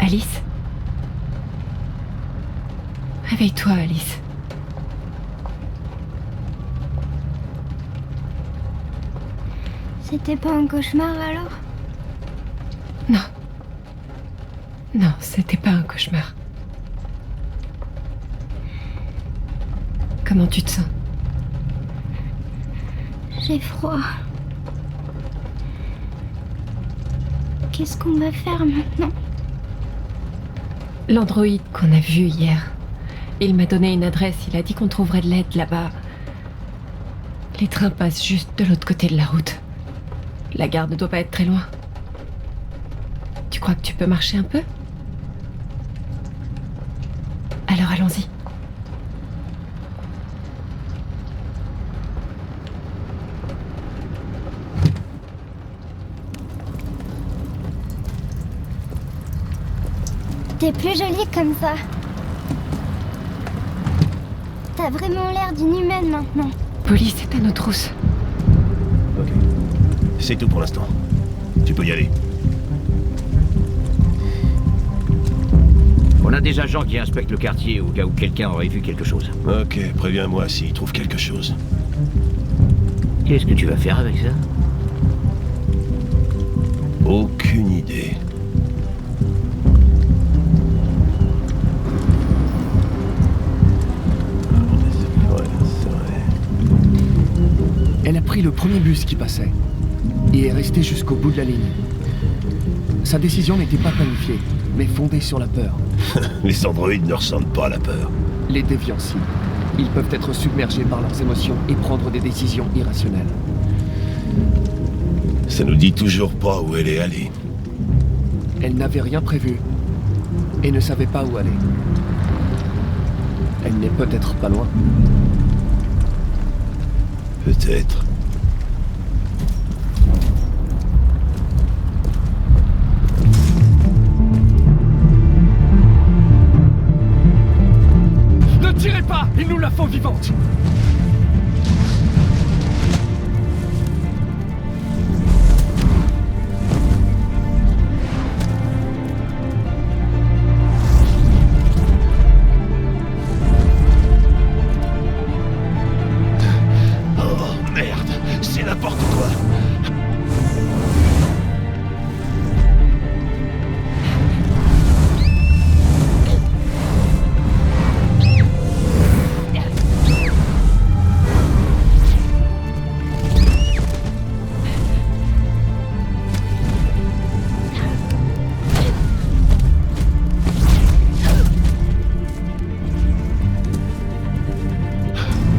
Alice? Réveille-toi, Alice. C'était pas un cauchemar alors? Non. Non, c'était pas un cauchemar. Comment tu te sens? J'ai froid. Qu'est-ce qu'on va faire maintenant? L'androïde qu'on a vu hier. Il m'a donné une adresse, il a dit qu'on trouverait de l'aide là-bas. Les trains passent juste de l'autre côté de la route. La gare ne doit pas être très loin. Tu crois que tu peux marcher un peu? Alors allons-y. T'es plus jolie comme ça. T'as vraiment l'air d'une humaine maintenant. Polly, c'est à nos trousses. Ok. C'est tout pour l'instant. Tu peux y aller. On a des agents qui inspectent le quartier au cas où quelqu'un aurait vu quelque chose. Ok, préviens-moi s'il trouve quelque chose. Qu'est-ce que tu vas faire avec ça? Aucune idée. Elle a pris le premier bus qui passait et est restée jusqu'au bout de la ligne. Sa décision n'était pas planifiée, mais fondée sur la peur. Les androïdes ne ressentent pas la peur. Les déviants, si. Ils peuvent être submergés par leurs émotions et prendre des décisions irrationnelles. Ça nous dit toujours pas où elle est allée. Elle n'avait rien prévu et ne savait pas où aller. Elle n'est peut-être pas loin. Peut-être. Ne tirez pas! Il nous la faut vivante! Oh merde, c'est n'importe quoi.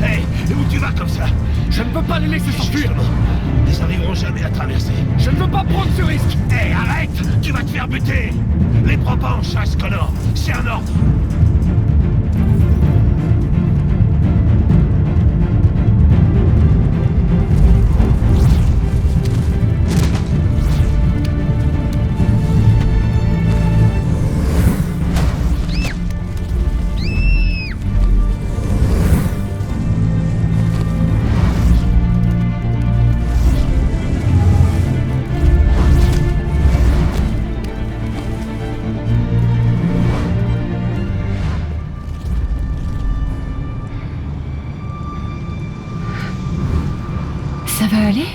Hey, où tu vas comme ça? Je ne peux pas les laisser s'enfuir! Justement, ils arriveront jamais à traverser. Je ne veux pas prendre ce risque! Hé, arrête! Tu vas te faire buter! Les prends pas en chasse, Connor! C'est un ordre! Ça va aller?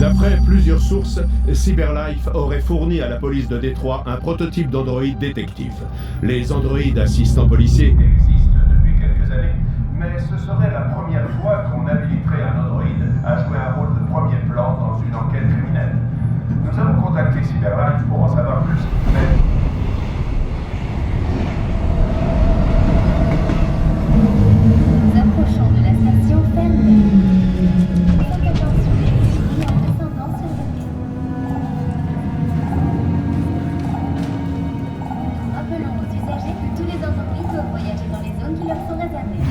D'après plusieurs sources, Cyberlife aurait fourni à la police de Détroit un prototype d'androïde détective. Les androïdes assistants policiers existent depuis quelques années, mais ce serait la première fois qu'on habiliterait un androïde à jouer un rôle de premier plan dans une enquête criminelle. Nous avons contacté Cyberlife pour en savoir plus, mais... Nous approchons de la station Fernley. Faites attention les esprits en descendant sur le quai. Nous rappelons aux usagers que tous les androïdes doivent voyager dans les zones qui leur sont réservées.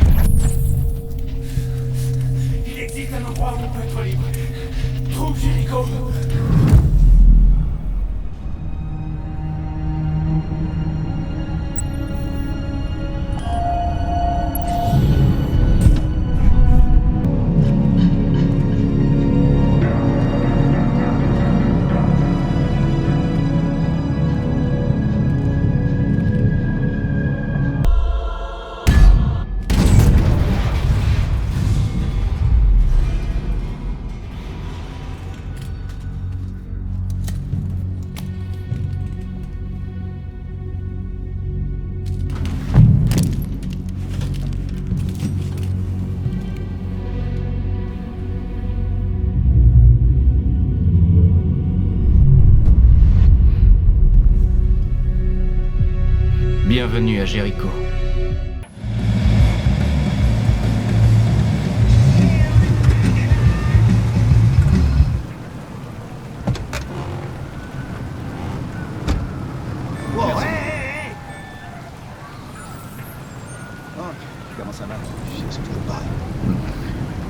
endroit où on peut être libre. Trouve Jericho. Bienvenue à Jericho. Comment ça va? Je sais toujours pas.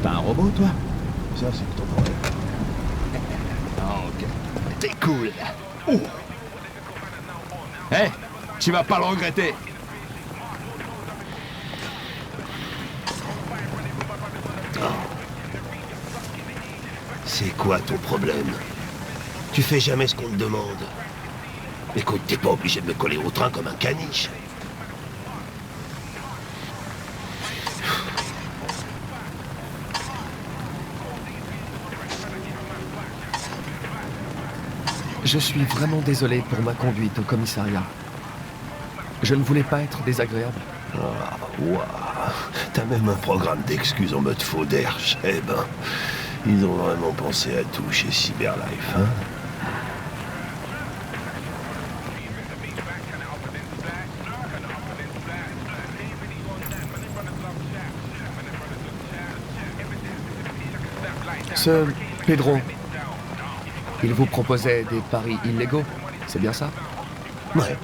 T'as un robot, toi? Ça, c'est ton problème. Ah, ok. T'es cool. Oh! Hé! Tu vas pas le regretter! C'est quoi ton problème? Tu fais jamais ce qu'on te demande. Écoute, t'es pas obligé de me coller au train comme un caniche. Je suis vraiment désolé pour ma conduite au commissariat. Je ne voulais pas être désagréable. Ah, waouh. T'as même un programme d'excuses en mode faux derche. Eh ben, ils ont vraiment pensé à tout chez Cyberlife, hein? Ce Pedro, il vous proposait des paris illégaux, c'est bien ça? Ouais,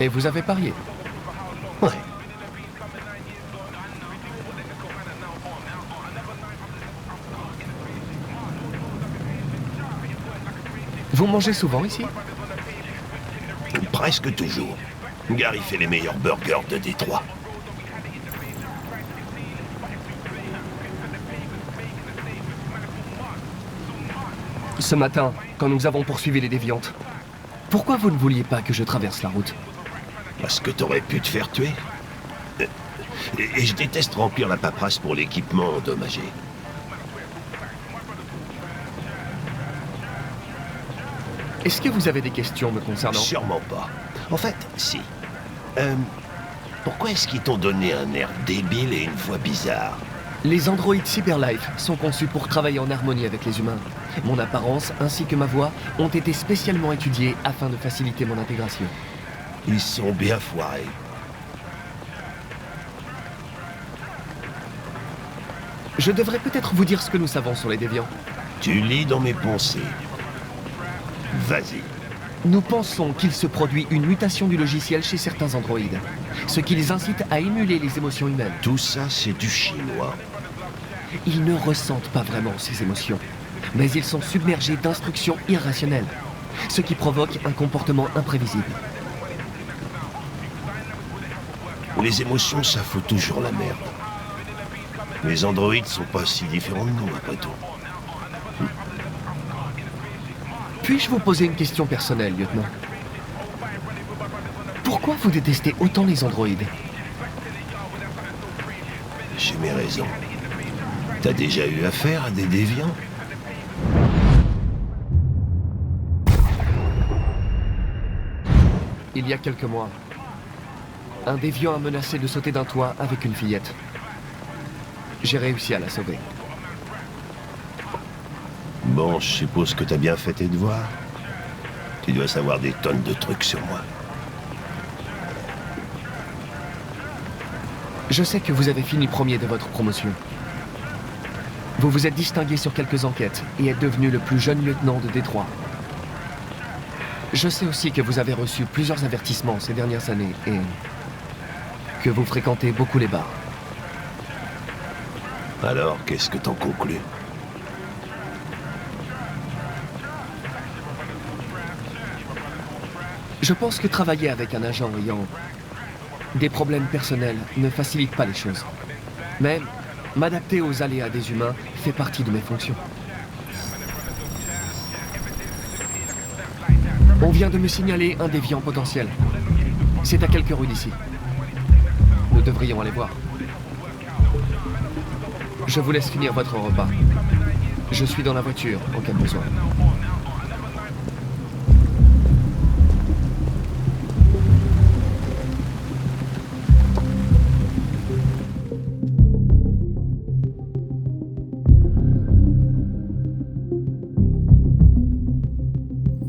Et vous avez parié? ouais. Vous mangez souvent ici? Presque toujours. Gary fait les meilleurs burgers de Détroit. Ce matin, quand nous avons poursuivi les déviantes, pourquoi vous ne vouliez pas que je traverse la route? Parce que t'aurais pu te faire tuer. Et je déteste remplir la paperasse pour l'équipement endommagé. Est-ce que vous avez des questions me concernant? Sûrement pas. En fait, si. Pourquoi est-ce qu'ils t'ont donné un air débile et une voix bizarre? Les androïdes Cyberlife sont conçus pour travailler en harmonie avec les humains. Mon apparence ainsi que ma voix ont été spécialement étudiées afin de faciliter mon intégration. Ils sont bien foirés. Je devrais peut-être vous dire ce que nous savons sur les déviants. Tu lis dans mes pensées. Vas-y. Nous pensons qu'il se produit une mutation du logiciel chez certains androïdes, ce qui les incite à émuler les émotions humaines. Tout ça, c'est du chinois. Ils ne ressentent pas vraiment ces émotions, mais ils sont submergés d'instructions irrationnelles, ce qui provoque un comportement imprévisible. Les émotions, ça fout toujours la merde. Les androïdes sont pas si différents de nous, après tout. Puis-je vous poser une question personnelle, lieutenant? Pourquoi vous détestez autant les androïdes? J'ai mes raisons. T'as déjà eu affaire à des déviants? Il y a quelques mois, un déviant a menacé de sauter d'un toit avec une fillette. J'ai réussi à la sauver. Bon, je suppose que t'as bien fait tes devoirs. Tu dois savoir des tonnes de trucs sur moi. Je sais que vous avez fini premier de votre promotion. Vous vous êtes distingué sur quelques enquêtes et êtes devenu le plus jeune lieutenant de Détroit. Je sais aussi que vous avez reçu plusieurs avertissements ces dernières années et que vous fréquentez beaucoup les bars. Alors, qu'est-ce que t'en conclus? Je pense que travailler avec un agent ayant des problèmes personnels ne facilite pas les choses. Mais m'adapter aux aléas des humains fait partie de mes fonctions. On vient de me signaler un déviant potentiel. C'est à quelques rues d'ici. Nous devrions aller voir. Je vous laisse finir votre repas. Je suis dans la voiture en cas de besoin.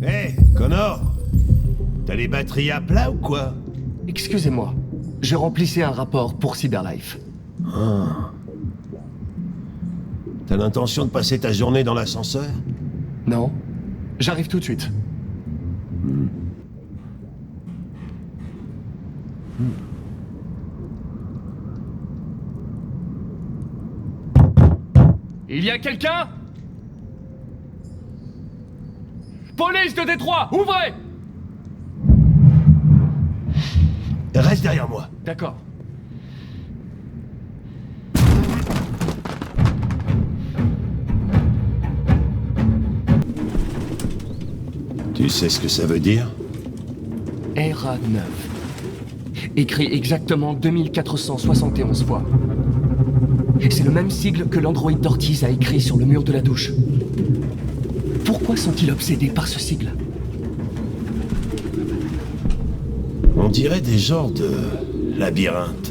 Hé, Connor! T'as les batteries à plat ou quoi? Excusez-moi, je remplissais un rapport pour Cyberlife. Ah. T'as l'intention de passer ta journée dans l'ascenseur? Non, j'arrive tout de suite. Il y a quelqu'un? Police de Détroit, ouvrez! Reste derrière moi. D'accord. Tu sais ce que ça veut dire? RA9. Écrit exactement 2471 fois. C'est le même sigle que l'androïde d'Ortiz a écrit sur le mur de la douche. Pourquoi sont-ils obsédés par ce sigle? On dirait des genres de labyrinthe.